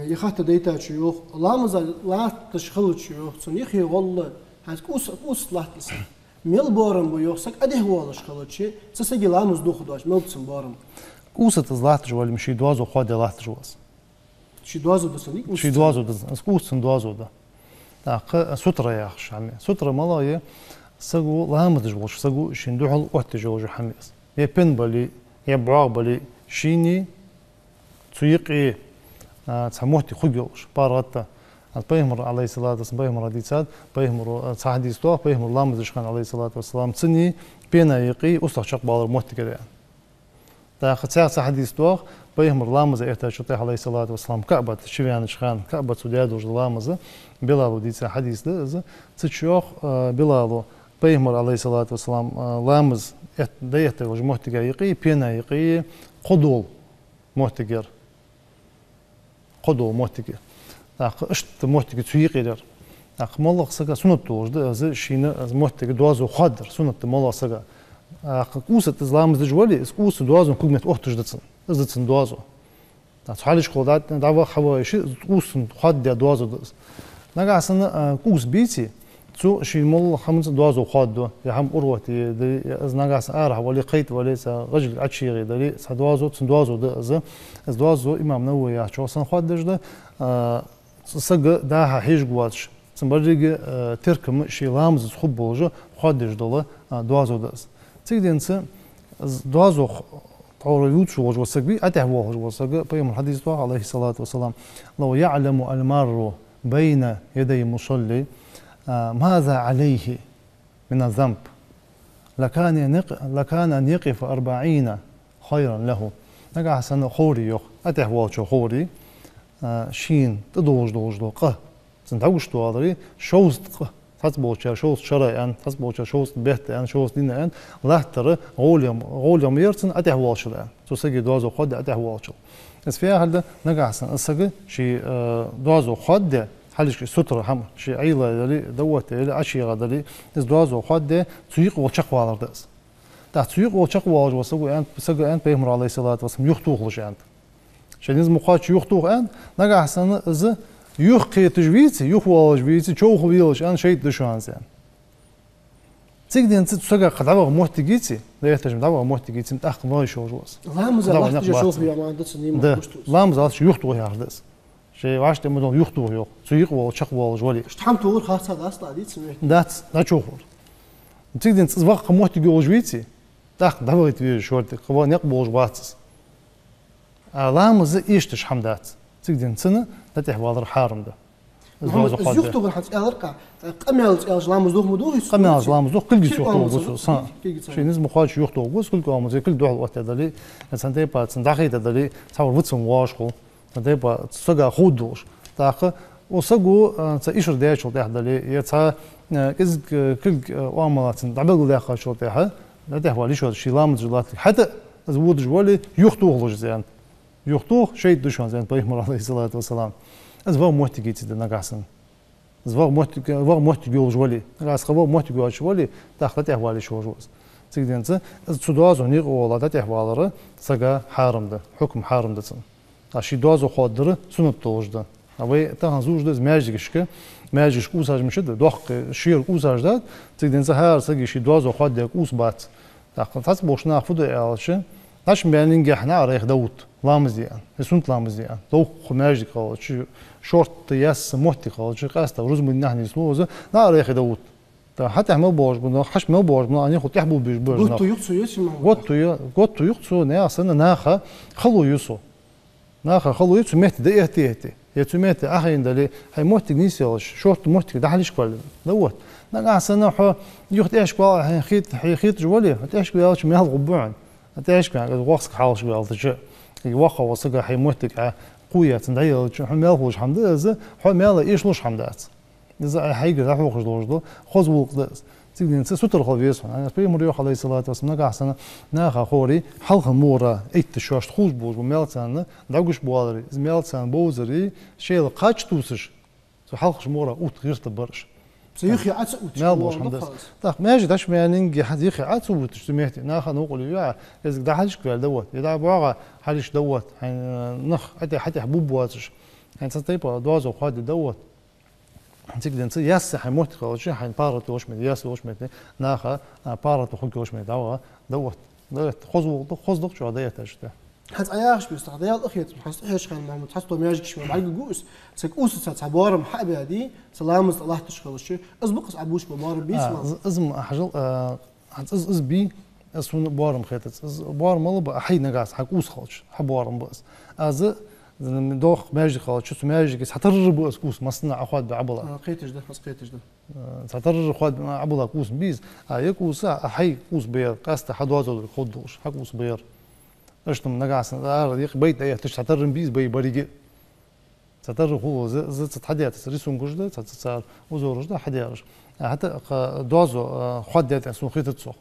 يخاطر ديتا شيوخ لامز لا تشخل شيوخ صنيخي والله هاك أوس لا تسمع ميل بارم بيوخسك أده والله شخل شيء تسجل لامز دوخداش ميل بسم بارم أوس تزلات جوال مشي دوازو خاد لات جواز شي دوازو بسنيك مشي دوازو دز أوس دوازو ده تاق سترة يا أخش عمي سترة ملاية سجو لامز جوش سجو شندوحل وقت جوج حميس يبين بالي يبعاق بالي شيني تسيقي تسموتي خجوش بارغتا بيهمر عليه الصلاة والسلام بيهمر ديسات بيهمر صحديستو بيهمر لامز شخان عليه الصلاة والسلام تسني بينا يقي أستشق بالر موت كده تاخد ساعة صحديستو بيهمر لامز إحتاج عليه الصلاة والسلام كعبة شفيان شخان كعبة سوداد وج لامز بلالو ديسا حديث ده تشوخ بلالو بيهمر عليه الصلاة والسلام لامز ديت وج موت يقي بينا يقي قدول موت قدو موتيك تاق اشت موتيك تسويقي در تاق مالق سجا سنة توجد از شينا موتيك دوازو خادر سنة مالق سجا تاق كوسة إسلام زجولي كوسة دوازو كلمة أختش دتسن دتسن دوازو تاق حالش خدات دعوة حوايش كوسة خاد دوازو دس نجا سنة كوس بيتي تو شي مالق خمسة دوازو خادو يا هم أروتي دي از نجا سأرح ولي قيت ولي رجل عشيري دلي سدوازو تسندوازو ده از دوازو إمام نووي يا شو سن خادش ده سجى ده هيج جواتش سنبرج تركم شي لامز خب بوجو خادش دله دوازو ده تيجدنس دوازو طوريوت شو وجو سجبي أته وجو سجى بيوم الحديث عليه الصلاة والسلام لو يعلم المار بين يدي مصلي ماذا عليه من الذنب لكان أن يقف 40 خيرا له نجا حسن خوري يخ أته واجو خوري شين تدوج قه سنتوش توادري شوز تسبوچا شوز شرع أن تسبوچا شوز بهت أن شوز دين أن لهتر غوليوم يرتن أته واجو الآن تسجي دوازو خد أته واجو بس فيها هذا نجا حسن السجي شي دوازو خد حالش سترة هم شيء عيلة دلي دوت دلي عشيرة دلي إزدواجو خد تسويق وشق والر دس تسويق وشق والر وسقوا أنت بيهمر عليه الصلاة والسلام يخطوه لش أنت شنو إذا مقاش يخطوه أنت نجا حسن إذا يخقي تجويتي يخوالج بيتي شو خويلش أنت شيء دشان زين تقدر أنت تسقى قدامه محتاجيتي لا يحتاج دعوة محتاجيتي متأخر ما يشوف جواز لا مزال تشوف يا ما عندك سنين لا مزال شو يخطوه يا هردس شيء واش تمدون يخطوه يو تسويق وشق والجولي اشتحم تقول خاصة ده أصلا دي تسمع ده تشوفه تقدر أنت تزوق موت جوجويتي تاخ دعوة في شورتك قبل يقبل جواتس لامز إيش تشحم دات تقدر أنت سنة لا تحوال حارم ده يخطو حتى أرقع قميص لامز دوخ مدوخ قميص لامز دوخ كل جيس يخطو بس شيء نزم خالش يخطو بس كل قام زي كل دوح وقت دلي سنتي بعد سندخي دلي تصور وتسم واشخو تبى تسقى خودوش تاخ وسقوا تيشر ده شو ده دلي يتا كز كل واملات دعبل ده خا شو ده ده حوالي شو شي لامز جلات حتى زود جوالي يخطوه لوج زين يخطوه شيء دشان زين بيهمر عليه الصلاة والسلام أزواج محتاجيت ده نقاسن أزواج محتاج جوالي نقاس خبر محتاج جوالي تاخ ده حوالي شو جوز تقدر أنت تسوداز ونيق ولا ده حوالره سقى حارم ده حكم حارم ده أشي دوازو خادر سنة توجده أبي تهان زوج ده ماجيش كوساج مشده دوخ شير كوساج ده تقدر أنت هار سقي شي دوازو خادر كوس بات تاخد تاس بوش ناخد إعلاشة تاش بينين جحنا ريخ دوت لامزيان سنت لامزيان دوخ ماجي قال شو شورت ياس محتي قال شو قاسته روز من نحن سلوزه لا ريخ دوت حتى ما بوش بنا حش ما بوش بنا أني خد يحبو بيج بيج قطو يقصو يسمع قطو يقصو ناس أنا ناخا خلو يسو ناخر خلو يتسو مهتي ده اهتي يتسو مهتي أخين دلي هاي موتي نيسيلش شورت موتي ده حليش كوال دوت نقع سنة حو يخت إيش كوال هاي خيط جوالي هت إيش كوالش مهل غبوعن هت إيش كوال وقصك حالش كوال تجا يوقع وصقة هاي موتي قوية تندعي حو مهل خوش حمد إذا حو مهل إيش لوش حمدات إذا هاي قدر حو خوش لوش خوز وقت تقدر أنت ستر خلفيسون أنا بيمر يوح عليه الصلاة والسلام نقع سنة ناخا خوري حلقة مورا إيت شوش خوش بوج بميلتان دعوش بوالري زميلتان بوزري شيء قاش توسش سو حلقة مورا أوت غير تبرش سيخي عتس أوت مال بوش حمد تاخ ماجي داش مانين حد يخي عتس أوت تسميتي ناخا نقول يا إذا ده حدش كوال دوت إذا بواقع حدش دوت نخ حتى حبوب واتش يعني تطيب دوازو خاد دوت تقدر تصير ياس حيموت خلاص حين بارت وش مد ياس وش مد ناخا بارت وخوك وش مد دوت خذ شو هذا تشته حس عياش بيستخدم الأخيط حس إيش خان محمد حس تو مياج كشمي معلق جوس سك أوس تسعبارم حبي هذه سلامز الله تشخل الشيء أسبقس عبوش بمار بيسمع أزم حجل أز بي أسون بارم خيتت بارم ماله بحي نجاس حق أوس خالش حبارم بس أز دوخ ماجي خالش شو ماجي كيس حتر بوس كوس مصنع أخوات بعبلا قيتش ده بس قيتش ده حتر أخوات بعبلا كوس بيز يكوس حي كوس بير قاست حدوازو خدوش حق كوس بير اشتم نجاس يق بيت أيه تش حتر بيز بي بريجي تتر هو زت تحديات ريسون جوجده تتصار وزورج ده حديارش حتى دوازو خد ديت اسمه خيط تصو